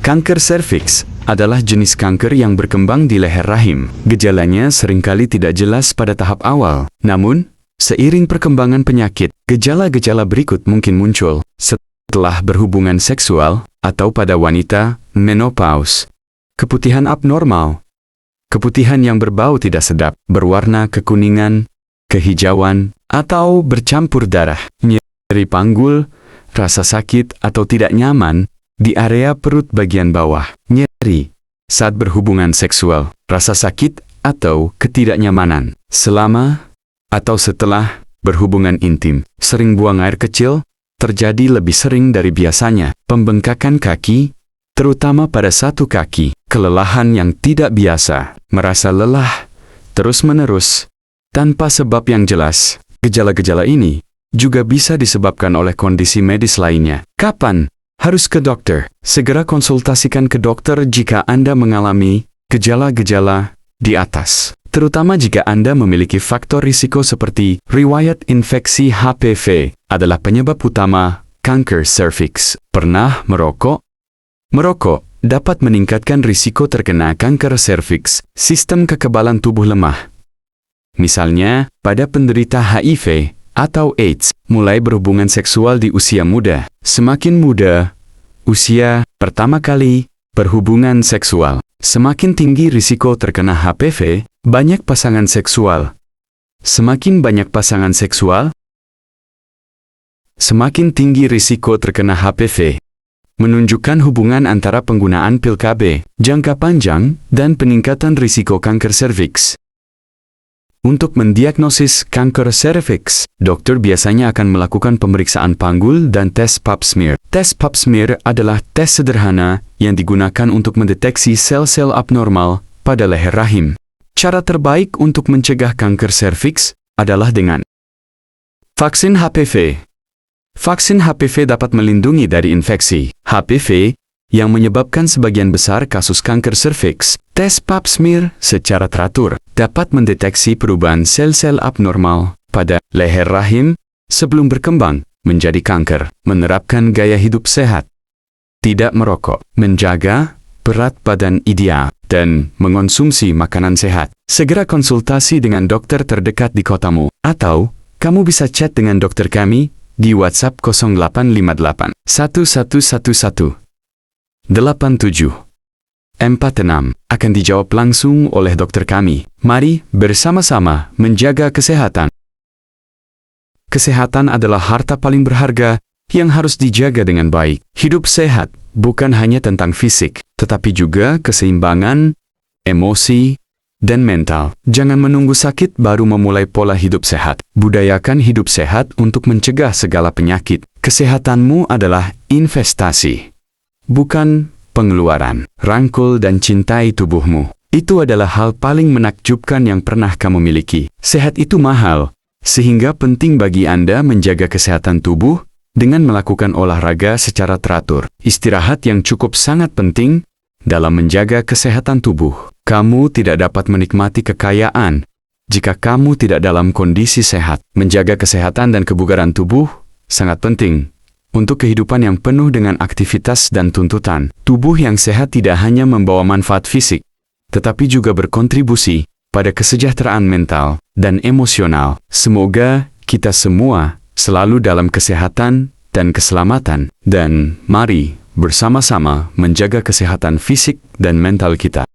Kanker serviks adalah jenis kanker yang berkembang di leher rahim. Gejalanya seringkali tidak jelas pada tahap awal. Namun, seiring perkembangan penyakit, gejala-gejala berikut mungkin muncul setelah berhubungan seksual atau pada wanita menopause. Keputihan abnormal. Keputihan yang berbau tidak sedap, berwarna kekuningan, kehijauan, atau bercampur darah. Nyeri panggul, rasa sakit atau tidak nyaman di area perut bagian bawah. Nyeri saat berhubungan seksual, rasa sakit atau ketidaknyamanan selama atau setelah berhubungan intim. Sering buang air kecil, terjadi lebih sering dari biasanya. Pembengkakan kaki, terutama pada satu kaki. Kelelahan yang tidak biasa, merasa lelah terus-menerus tanpa sebab yang jelas. Gejala-gejala ini juga bisa disebabkan oleh kondisi medis lainnya. Kapan harus ke dokter? Segera konsultasikan ke dokter jika Anda mengalami gejala-gejala di atas, terutama jika Anda memiliki faktor risiko seperti riwayat infeksi HPV adalah penyebab utama kanker serviks. Pernah merokok? Merokok dapat meningkatkan risiko terkena kanker serviks. Sistem kekebalan tubuh lemah. Misalnya, pada penderita HIV atau AIDS, mulai berhubungan seksual di usia muda. Semakin muda usia pertama kali berhubungan seksual, semakin tinggi risiko terkena HPV. Banyak pasangan seksual. Semakin banyak pasangan seksual, semakin tinggi risiko terkena HPV. Menunjukkan hubungan antara penggunaan pil KB jangka panjang dan peningkatan risiko kanker serviks. Untuk mendiagnosis kanker serviks, dokter biasanya akan melakukan pemeriksaan panggul dan tes pap smear. Tes pap smear adalah tes sederhana yang digunakan untuk mendeteksi sel-sel abnormal pada leher rahim. Cara terbaik untuk mencegah kanker serviks adalah dengan vaksin HPV. Vaksin HPV dapat melindungi dari infeksi HPV yang menyebabkan sebagian besar kasus kanker serviks. Tes pap smear secara teratur dapat mendeteksi perubahan sel-sel abnormal pada leher rahim sebelum berkembang menjadi kanker. Menerapkan gaya hidup sehat, tidak merokok, menjaga berat badan ideal, dan mengonsumsi makanan sehat. Segera konsultasi dengan dokter terdekat di kotamu, atau kamu bisa chat dengan dokter kami di WhatsApp 0858 1111 87 46 akan dijawab langsung oleh dokter kami. Mari bersama-sama menjaga kesehatan. Kesehatan adalah harta paling berharga yang harus dijaga dengan baik. Hidup sehat bukan hanya tentang fisik, tetapi juga keseimbangan, emosi, dan mental. Jangan menunggu sakit baru memulai pola hidup sehat. Budayakan hidup sehat untuk mencegah segala penyakit. Kesehatanmu adalah investasi, bukan pengeluaran. Rangkul dan cintai tubuhmu. Itu adalah hal paling menakjubkan yang pernah kamu miliki. Sehat itu mahal, sehingga penting bagi Anda menjaga kesehatan tubuh dengan melakukan olahraga secara teratur. Istirahat yang cukup sangat penting dalam menjaga kesehatan tubuh. Kamu tidak dapat menikmati kekayaan jika kamu tidak dalam kondisi sehat. Menjaga kesehatan dan kebugaran tubuh sangat penting untuk kehidupan yang penuh dengan aktivitas dan tuntutan. Tubuh yang sehat tidak hanya membawa manfaat fisik, tetapi juga berkontribusi pada kesejahteraan mental dan emosional. Semoga kita semua selalu dalam kesehatan dan keselamatan. Dan mari bersama-sama menjaga kesehatan fisik dan mental kita.